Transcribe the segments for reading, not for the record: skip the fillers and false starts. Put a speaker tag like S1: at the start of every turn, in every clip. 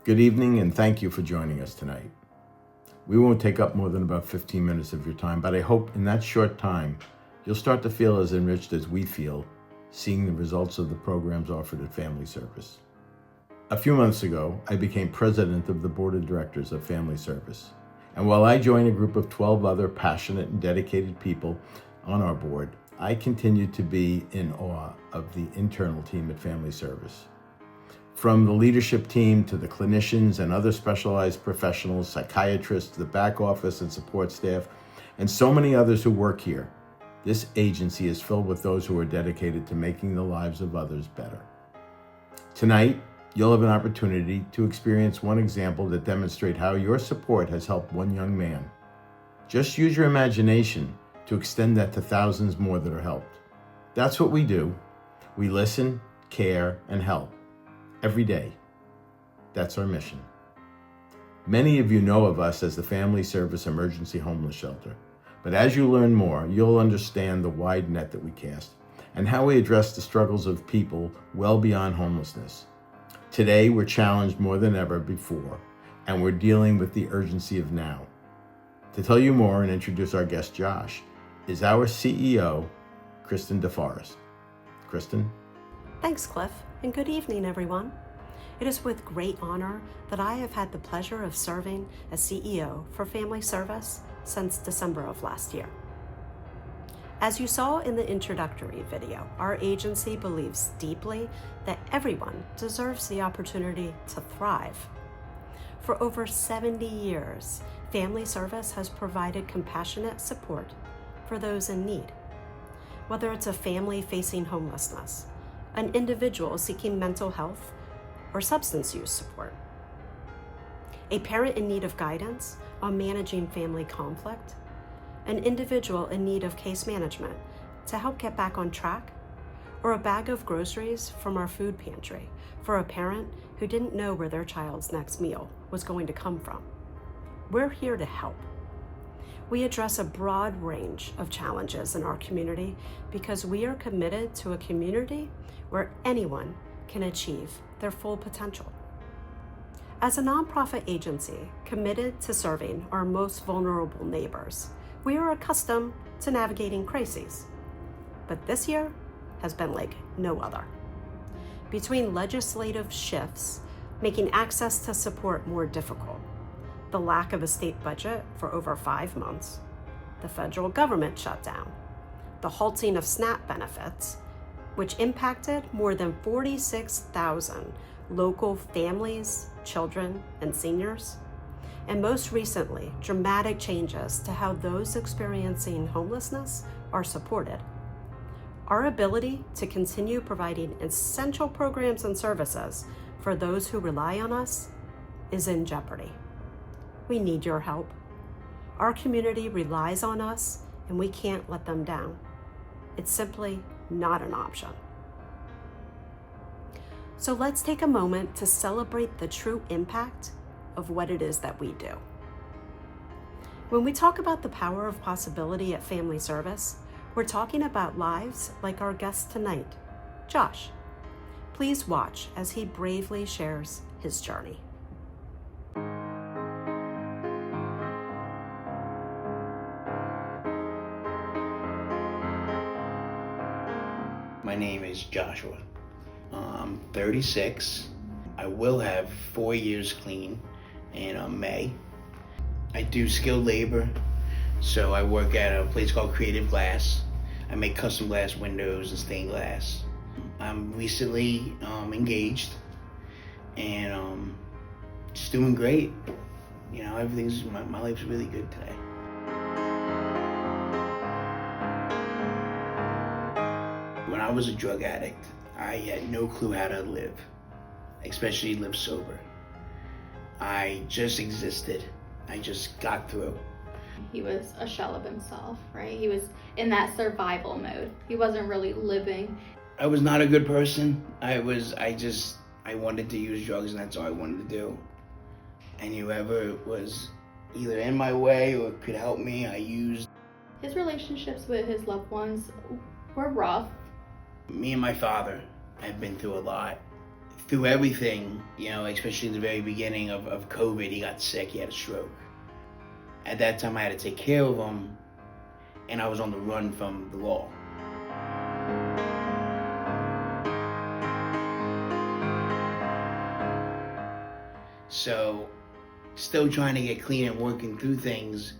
S1: Good evening, and thank you for joining us tonight. We won't take up more than about 15 minutes of your time, but I hope in that short time, you'll start to feel as enriched as we feel seeing the results of the programs offered at Family Service. A few months ago, I became president of the board of directors of Family Service. And while I joined a group of 12 other passionate and dedicated people on our board, I continue to be in awe of the internal team at Family Service. From the leadership team to the clinicians and other specialized professionals, psychiatrists, the back office and support staff, and so many others who work here, this agency is filled with those who are dedicated to making the lives of others better. Tonight, you'll have an opportunity to experience one example that demonstrates how your support has helped one young man. Just use your imagination to extend that to thousands more that are helped. That's what we do. We listen, care, and help. Every day. That's our mission. Many of you know of us as the Family Service Emergency Homeless Shelter, but as you learn more, you'll understand the wide net that we cast and how we address the struggles of people well beyond homelessness. Today, we're challenged more than ever before, and we're dealing with the urgency of now. To tell you more and introduce our guest, Josh, is our CEO, Kristen DeForest. Kristen?
S2: Thanks, Cliff, and good evening, everyone. It is with great honor that I have had the pleasure of serving as CEO for Family Service since December of last year. As you saw in the introductory video, our agency believes deeply that everyone deserves the opportunity to thrive. For over 70 years, Family Service has provided compassionate support for those in need. Whether it's a family facing homelessness, an individual seeking mental health or substance use support, a parent in need of guidance on managing family conflict, an individual in need of case management to help get back on track, or a bag of groceries from our food pantry for a parent who didn't know where their child's next meal was going to come from. We're here to help. We address a broad range of challenges in our community because we are committed to a community where anyone can achieve their full potential. As a nonprofit agency committed to serving our most vulnerable neighbors, we are accustomed to navigating crises. But this year has been like no other. Between legislative shifts making access to support more difficult, the lack of a state budget for over 5 months, the federal government shutdown, the halting of SNAP benefits, which impacted more than 46,000 local families, children, and seniors, and most recently, dramatic changes to how those experiencing homelessness are supported. Our ability to continue providing essential programs and services for those who rely on us is in jeopardy. We need your help. Our community relies on us, and we can't let them down. It's simply not an option. So let's take a moment to celebrate the true impact of what it is that we do. When we talk about the power of possibility at Family Service, we're talking about lives like our guest tonight, Josh. Please watch as he bravely shares his journey.
S3: My name is Joshua. I'm 36. I will have 4 years clean in May. I do skilled labor, so I work at a place called Creative Glass. I make custom glass windows and stained glass. I'm recently engaged and just doing great. You know, my life's really good today. When I was a drug addict, I had no clue how to live, especially live sober. I just existed. I just got through.
S4: He was a shell of himself, right? He was in that survival mode. He wasn't really living.
S3: I was not a good person. I wanted to use drugs, and that's all I wanted to do. And whoever was either in my way or could help me, I used.
S4: His relationships with his loved ones were rough.
S3: Me and my father have been through a lot. through everything, especially in the very beginning of COVID, he got sick, he had a stroke. At that time, I had to take care of him, and I was on the run from the law. So, still trying to get clean and working through things,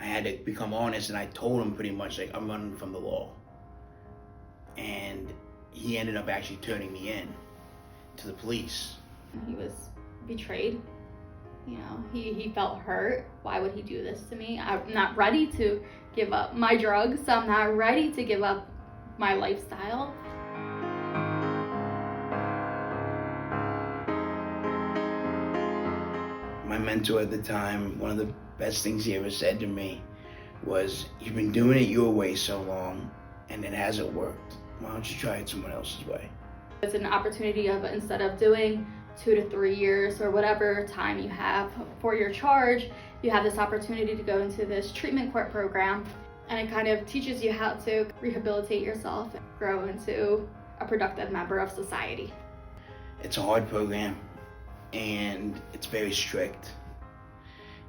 S3: I had to become honest, and I told him pretty much, like, I'm running from the law. And he ended up actually turning me in to the police.
S4: He was betrayed. He felt hurt. Why would he do this to me? I'm not ready to give up my drugs. I'm not ready to give up my lifestyle.
S3: My mentor at the time, one of the best things he ever said to me was, you've been doing it your way so long and it hasn't worked. Why don't you try it someone else's way?
S4: It's an opportunity of, instead of doing 2 to 3 years or whatever time you have for your charge, you have this opportunity to go into this treatment court program, and it kind of teaches you how to rehabilitate yourself and grow into a productive member of society.
S3: It's a hard program, and it's very strict,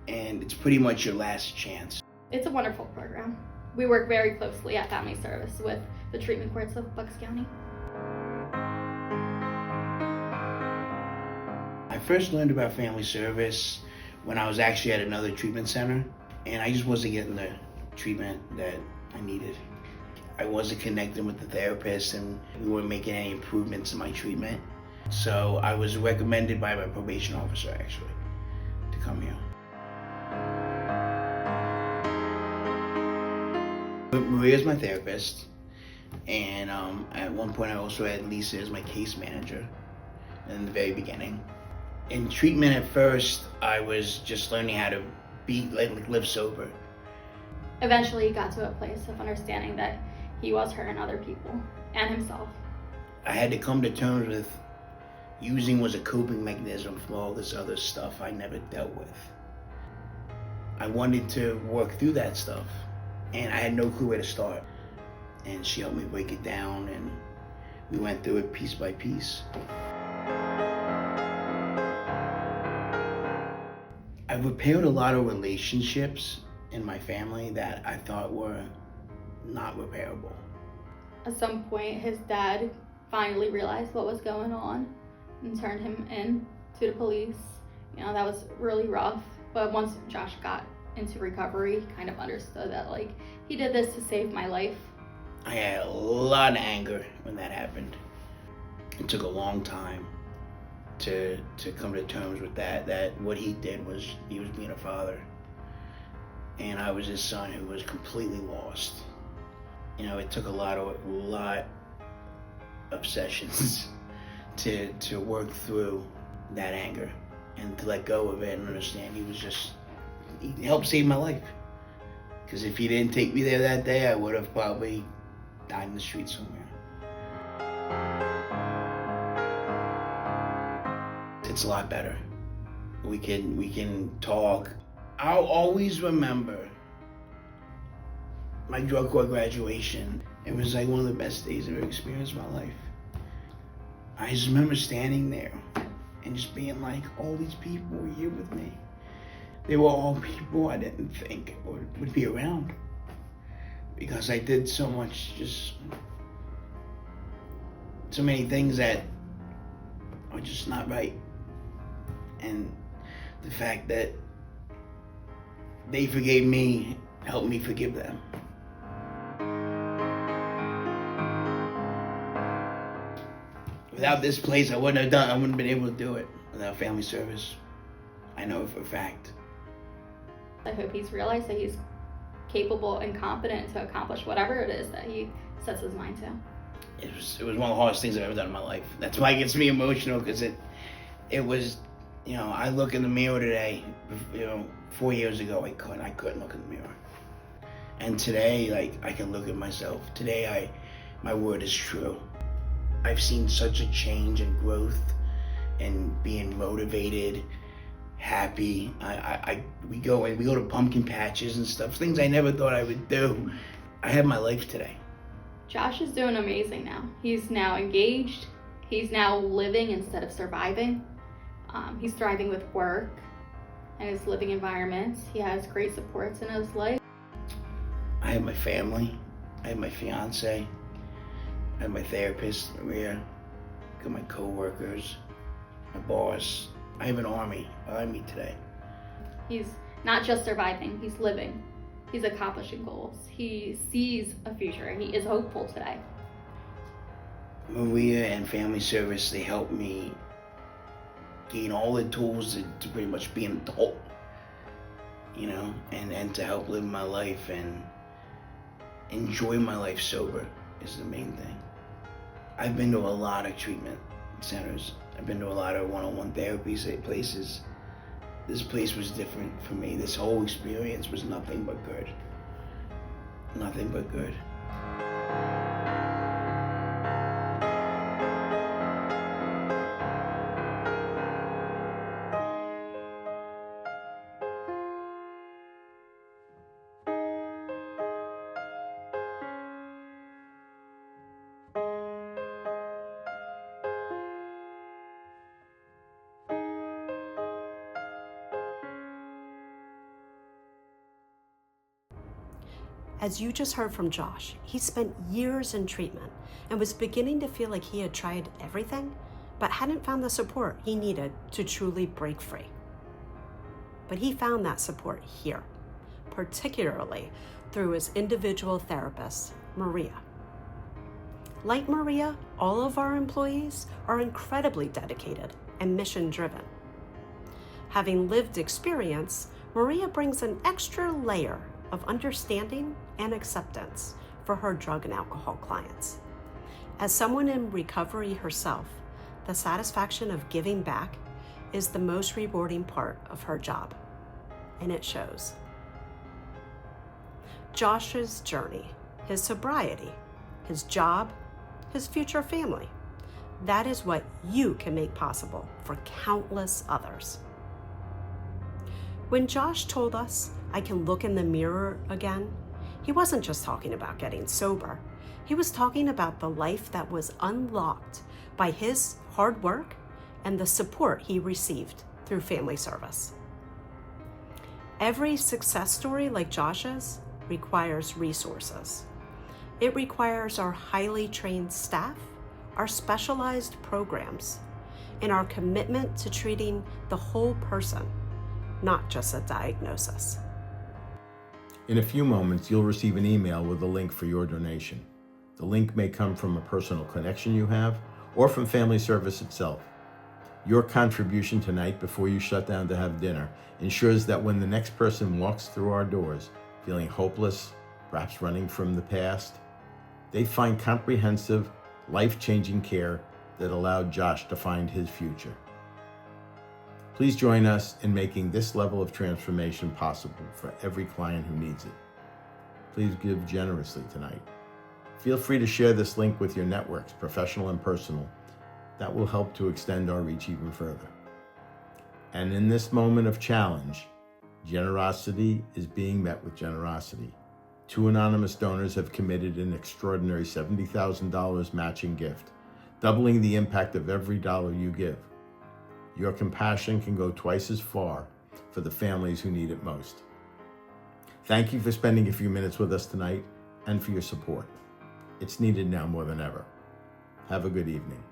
S3: and it's pretty much your last chance.
S4: It's a wonderful program. We work very closely at Family Service with the treatment courts of Bucks County.
S3: I first learned about Family Service when I was actually at another treatment center, and I just wasn't getting the treatment that I needed. I wasn't connecting with the therapist, and we weren't making any improvements in my treatment. So I was recommended by my probation officer, actually, to come here. Mariya's my therapist, and at one point I also had Lisa as my case manager in the very beginning. In treatment at first, I was just learning how to live sober.
S4: Eventually he got to a place of understanding that he was hurting other people and himself.
S3: I had to come to terms with using was a coping mechanism for all this other stuff I never dealt with. I wanted to work through that stuff, and I had no clue where to start. And she helped me break it down, and we went through it piece by piece. I've repaired a lot of relationships in my family that I thought were not repairable.
S4: At some point, his dad finally realized what was going on and turned him in to the police. That was really rough. But once Josh got into recovery, he kind of understood that, he did this to save my life.
S3: I had a lot of anger when that happened. It took a long time to come to terms with that what he did was, he was being a father. And I was his son who was completely lost. It took a lot of sessions to work through that anger and to let go of it and understand he helped save my life. Because if he didn't take me there that day, I would have probably died in the street somewhere. It's a lot better. We can talk. I'll always remember my drug court graduation. It was one of the best days I've ever experienced in my life. I just remember standing there and just being all these people were here with me. They were all people I didn't think would be around, because I did so many things that are just not right. And the fact that they forgave me helped me forgive them. Without this place, I wouldn't have been able to do it. Without Family Service, I know for a fact.
S4: I hope he's realized that he's capable and competent to accomplish whatever it is that he sets his mind to.
S3: It was one of the hardest things I've ever done in my life. That's why it gets me emotional, because it was, I look in the mirror today, 4 years ago I couldn't look in the mirror. And today, I can look at myself. Today, my word is true. I've seen such a change and growth and being motivated, happy. We go to pumpkin patches and stuff, things I never thought I would do. I have my life today.
S4: Josh is doing amazing now. He's now engaged. He's now living instead of surviving. He's thriving with work and his living environment. He has great supports in his life.
S3: I have my family. I have my fiance. I have my therapist, Mariya. I got my co-workers, my boss. I have an army behind me today.
S4: He's not just surviving, he's living. He's accomplishing goals. He sees a future. He is hopeful today.
S3: Mariya and Family Service, they helped me gain all the tools to pretty much be an adult, you know, and to help live my life and enjoy my life sober is the main thing. I've been to a lot of treatment centers. I've been to a lot of one-on-one therapy places. This place was different for me. This whole experience was nothing but good. Nothing but good.
S2: As you just heard from Josh, he spent years in treatment and was beginning to feel like he had tried everything, but hadn't found the support he needed to truly break free. But he found that support here, particularly through his individual therapist, Mariya. Like Mariya, all of our employees are incredibly dedicated and mission-driven. Having lived experience, Mariya brings an extra layer of understanding and acceptance for her drug and alcohol clients. As someone in recovery herself, the satisfaction of giving back is the most rewarding part of her job, and it shows. Josh's journey, his sobriety, his job, his future family, that is what you can make possible for countless others. When Josh told us, "I can look in the mirror again," he wasn't just talking about getting sober. He was talking about the life that was unlocked by his hard work and the support he received through Family Service. Every success story like Josh's requires resources. It requires our highly trained staff, our specialized programs, and our commitment to treating the whole person, not just a diagnosis.
S1: In a few moments, you'll receive an email with a link for your donation. The link may come from a personal connection you have or from Family Service itself. Your contribution tonight before you shut down to have dinner ensures that when the next person walks through our doors feeling hopeless, perhaps running from the past, they find comprehensive, life-changing care that allowed Josh to find his future. Please join us in making this level of transformation possible for every client who needs it. Please give generously tonight. Feel free to share this link with your networks, professional and personal. That will help to extend our reach even further. And in this moment of challenge, generosity is being met with generosity. 2 anonymous donors have committed an extraordinary $70,000 matching gift, doubling the impact of every dollar you give. Your compassion can go twice as far for the families who need it most. Thank you for spending a few minutes with us tonight and for your support. It's needed now more than ever. Have a good evening.